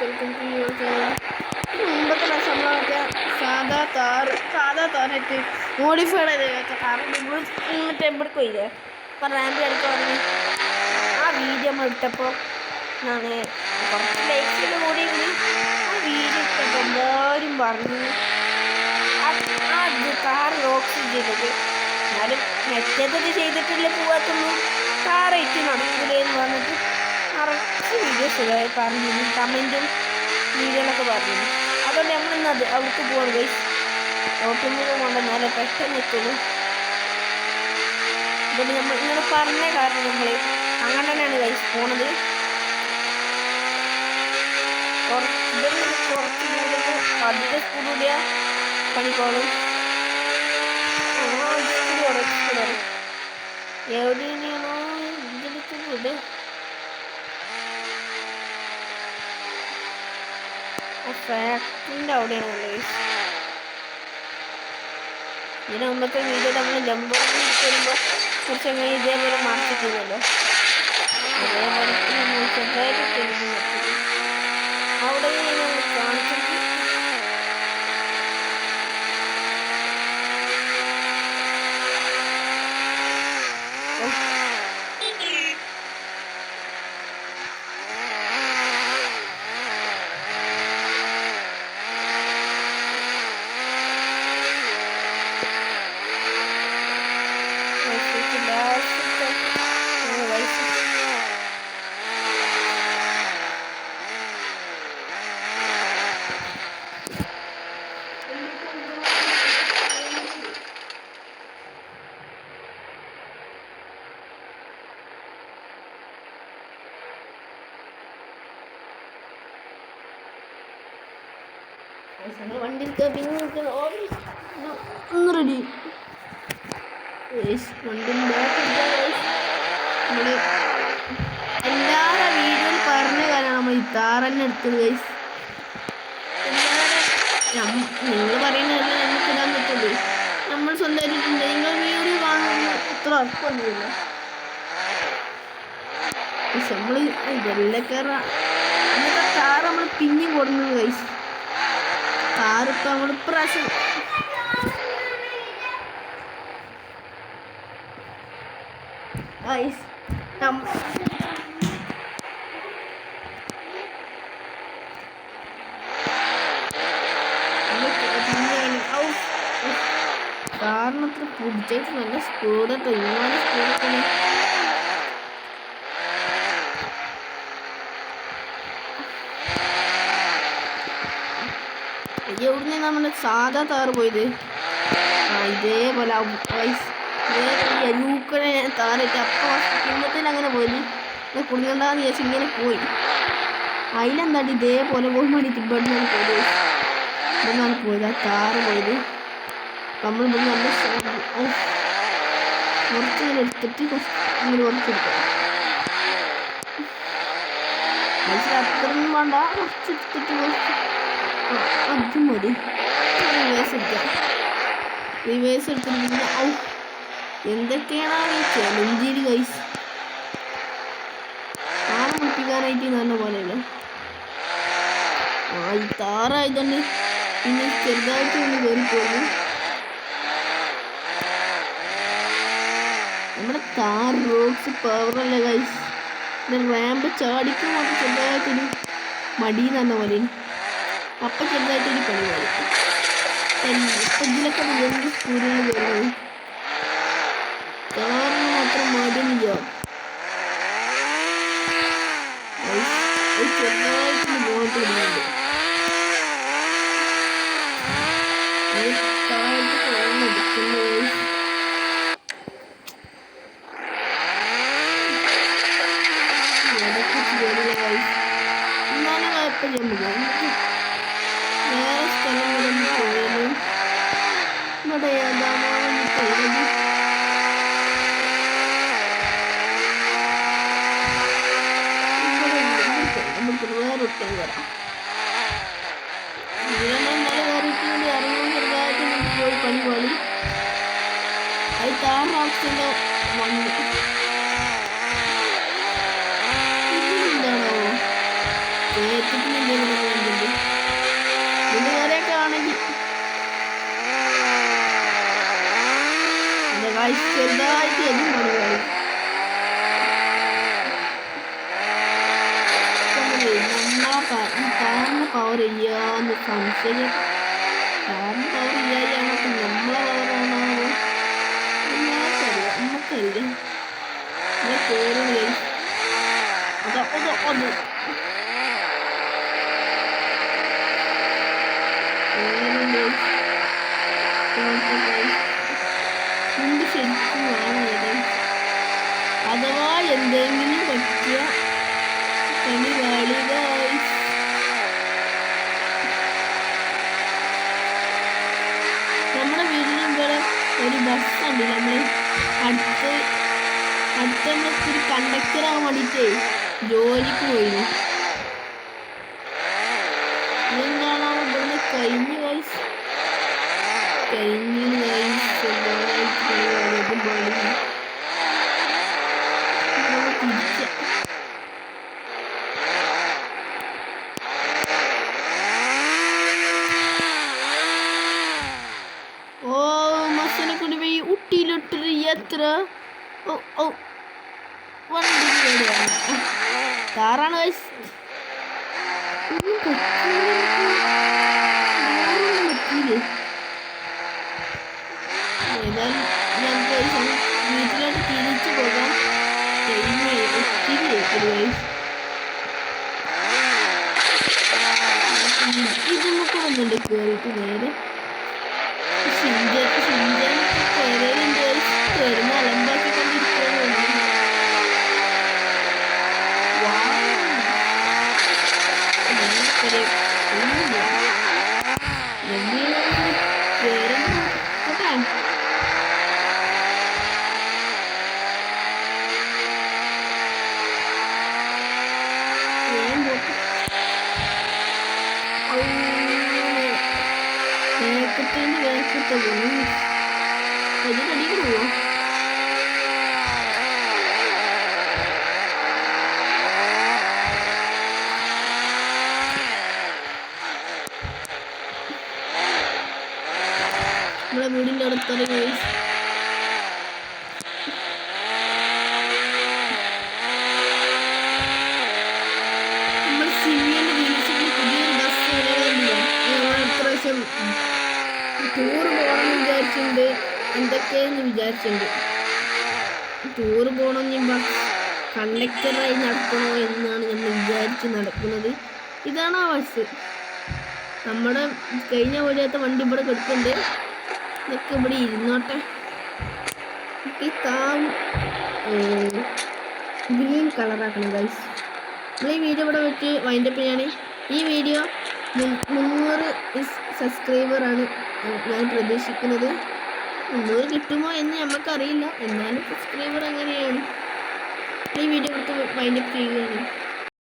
Welcome to your channel. മുമ്പത്തെ പ്രാവശ്യം നമ്മളൊക്കെ സാധാ താറായിട്ട് മോഡിഫൈഡ് ചെയ്ത് കാറ് ഇങ്ങോട്ട് എവിടെ പോയില്ലേ അപ്പം റാമ്പി അടിക്കാൻ പറഞ്ഞ് ആ വീഡിയോ നമ്മൾ ഇട്ടപ്പോൾ ഞാൻ കുറച്ച് ലൈക്സിൻ്റെ കൂടി ആ വീഡിയോ ഇട്ടപ്പോൾ എല്ലാവരും പറഞ്ഞു ആ കാർ റോക്സ് ചെയ്തത്. എന്നാലും മറ്റേതൊക്കെ ചെയ്തിട്ടില്ല പോവാത്തുള്ളൂ കാറായിട്ട് നടക്കില്ലേന്ന് പറഞ്ഞിട്ട് നിറച്ച് വീഡിയോസ് പറഞ്ഞിരുന്നു, കമൻറ്റും വീഡിയോകളൊക്കെ പറഞ്ഞിരുന്നു. അതുകൊണ്ട് നമ്മളിന്ന് അവിടേക്ക് പോകണം ഗൈസ്. ഓട്ടോമൊക്കെ കൊണ്ടുവന്നാലേ പെട്ടെന്ന് എത്തുള്ളൂ. അതുകൊണ്ട് നമ്മൾ ഇങ്ങനെ പറഞ്ഞ കാരണം നമ്മൾ അങ്ങനെ തന്നെയാണ് ഗൈസ് പോണത്. കുറച്ച് അധിക സ്പീഡ് കൂടിയ പണിക്കോളും എവിടെയാണോ ഇതിലേക്ക് കൂടെ ഫാക്ടറിൻ്റെ അവിടെയാണ് ഗൈസ്. ഇതിന് മുമ്പത്തെ വീഡിയോ നമ്മൾ ജമ്പ് വരുമ്പോൾ കുറച്ച് അങ്ങനെ ഇതേപോലെ മാർക്ക് ചെയ്യുമല്ലോ, അതേപോലെ നമ്മൾ ചെറുതായിട്ട് ചെയ്യുന്നു. അവിടെ നമ്മൾ കാണിച്ചിട്ട് വണ്ടി പിന്നെ ഒന്ന് റെഡി വണ്ടി നമ്മൾ എല്ലാവരുടെ വീഡിയോയിൽ പറഞ്ഞ കാര്യമാണ് നമ്മൾ ഈ താറന്നെ എടുത്തത് ഗൈസ്. നിങ്ങൾ പറയുന്നതല്ല നമുക്ക് ഇടാൻ പറ്റുള്ളൂ. നമ്മൾ സ്വന്തമായിട്ടുണ്ട് നിങ്ങൾ വീഡിയോ കാണുന്ന അത്ര ഉറപ്പൊന്നുമില്ല. പക്ഷെ നമ്മൾ ഇതെല്ലാം കയറാം അങ്ങനത്തെ കാർ നമ്മൾ പിന്നെയും കൊടുക്കുന്നത് ഗൈസ്. കാറിപ്പോൾ നമ്മൾ ഇപ്രാവശ്യം കാറിനത്ര പിടിച്ചിട്ട് നല്ല സ്പീഡായിട്ട് ഒരുപാട് സ്പീഡൊക്കെ എവിടുന്ന് നമ്മുടെ സാധാ താറ് പോയത് ഇതേപോലെ ലൂക്കനെ താറിട്ട് അപ്പോൾ കുടുംബത്തിൽ അങ്ങനെ പോയി കുടുങ്ങണ്ടെന്ന് വിചാരിച്ച് ഇങ്ങനെ പോയി. അതിലെന്താണ്ട് ഇതേപോലെ പോകാൻ വേണ്ടിയിട്ട് ഇവിടുന്നാണ് പോയത് ആ താറ് പോയത്. നമ്മൾ ഇവിടെ നല്ല കുറച്ചിങ്ങനെ എടുത്തിട്ട് ഇങ്ങനെ കുറച്ചെടുക്കാം. അത്രയൊന്നും വേണ്ട, കുറച്ചെടുത്തിട്ട് അത് മതി. റിവേഴ്സ് എടുക്കാം. റിവേഴ്സ് എടുത്തിട്ട് പിന്നെ എന്തൊക്കെയാണ് ഈ ചലഞ്ചിൽ ഗൈസ് ആളെ മുട്ടിക്കാനായിട്ട് നല്ല പോലെയല്ലോ. ഈ താറായതുകൊണ്ട് പിന്നെ ചെറുതായിട്ട് ഒന്ന് കയറിപ്പോകുന്നു. നമ്മുടെ കാർ റോക്സ് പവറല്ലേ ഗൈസ്. റാമ്പ് ചാടിക്കും അത് ചെറുതായിട്ടൊരു മടിയിൽ തന്നെ പോലെ അപ്പം ചെറുതായിട്ടൊരു പണി പോലെ ഇപ്പം ഇതിലൊക്കെ വലിയ സ്കൂളുകൾ വരുന്നത് കാറിന് മാത്രം മടിയില്ല. ചെറുതായിട്ട് മുന്നോട്ട് വരുന്നുണ്ട്. താഴത്ത് പോകാൻ എന്നാലും കുഴപ്പമില്ല. വേറെ സ്ഥലങ്ങളിൽ പോയാലും ഇവിടെ ഏതാണോ പോയത് നമുക്ക് വേറെ ഒട്ടും വരാം. ഇന്നലെ വേറെ ഇട്ടുകൊണ്ട് ഇറങ്ങുമ്പോൾ ചെറുതായിട്ട് നമുക്ക് പോയി പണി പോലെ അത് താറാക്സിൻ്റെ വണ്ടി എന്താണോ കേട്ടിട്ടുണ്ടെങ്കിൽ ചെറുതായിട്ട് എന്നും പണിയാണ്. നമ്മളെ പവർ ചെയ്യാന്ന് സംശയം. കാരണം പവർ ചെയ്യാനാണ് നമ്മളെ പവറാണോ നമുക്കറിയാം. കേറുകയും ശരിക്കും ആണ്. അഥവാ എന്തെങ്കിലും പറ്റിയ പണിവാളി നമ്മുടെ വീടിന് ഇവിടെ ഒരു ബസ് ഉണ്ട്. നമ്മൾ അടുത്ത് നമ്മളൊരു കണ്ടക്ടറാകാൻ വേണ്ടിയിട്ടേ ജോലിക്ക് പോയിരുന്നു. ഇതെന്താണ് ഇവിടുന്ന് കഴിഞ്ഞ വയസ്സ് തിരിച്ച മസനെ കൊണ്ട് പോയി ഊട്ടിയിലിട്ടൊരു യാത്ര. വണ്ടി കാറാണ് ഏതായാലും ഞങ്ങൾക്ക് വീട്ടിലോട്ട് തിരിച്ചു പോകാം. ഇത് നമുക്ക് വന്നുണ്ട് കയറിയിട്ട് നേരെ കയറുന്ന അലമ്പാക്കിക്കൊണ്ടിരിക്കുകയാണ്. വേർക്കത്തെ അത് കടിക്കുമോ? നമ്മളെ വീടിൻ്റെ അടുത്തൊരു ഗൈസ് നമ്മൾ സിനിമേൻ്റെ വീഴ്ചയിൽ പുതിയൊരു ബസ് ഇപ്രാവശ്യം ടൂറ് പോകണമെന്ന് വിചാരിച്ചിട്ടുണ്ട്. എന്തൊക്കെയെന്ന് വിചാരിച്ചിട്ടുണ്ട്. ടൂറ് പോകണമെന്ന് കണ്ടക്ടറായി നടക്കണോ എന്നാണ് നമ്മൾ വിചാരിച്ച് നടക്കുന്നത്. ഇതാണ് ആ ബസ്. നമ്മുടെ കഴിഞ്ഞ പോലത്തെ വണ്ടി ഇവിടെ കിടക്കുന്നുണ്ട്. ഇതൊക്കെ ഇവിടെ ഇരുന്നോട്ടെ. ഗ്രീൻ കളറാക്കണം ഗൈസ്. നമ്മൾ ഈ വീഡിയോ ഇവിടെ വെച്ച് വൈൻഡപ്പ് ചെയ്യാണ്. ഈ വീഡിയോ 300 സബ്സ്ക്രൈബറാണ് ഞാൻ പ്രതീക്ഷിക്കുന്നത്. 300 കിട്ടുമോ എന്ന് നമുക്കറിയില്ല. എന്നാലും സബ്സ്ക്രൈബർ അങ്ങനെയാണ്. ഈ വീഡിയോ എടുത്ത് വൈൻഡപ്പ് ചെയ്യുകയാണ്.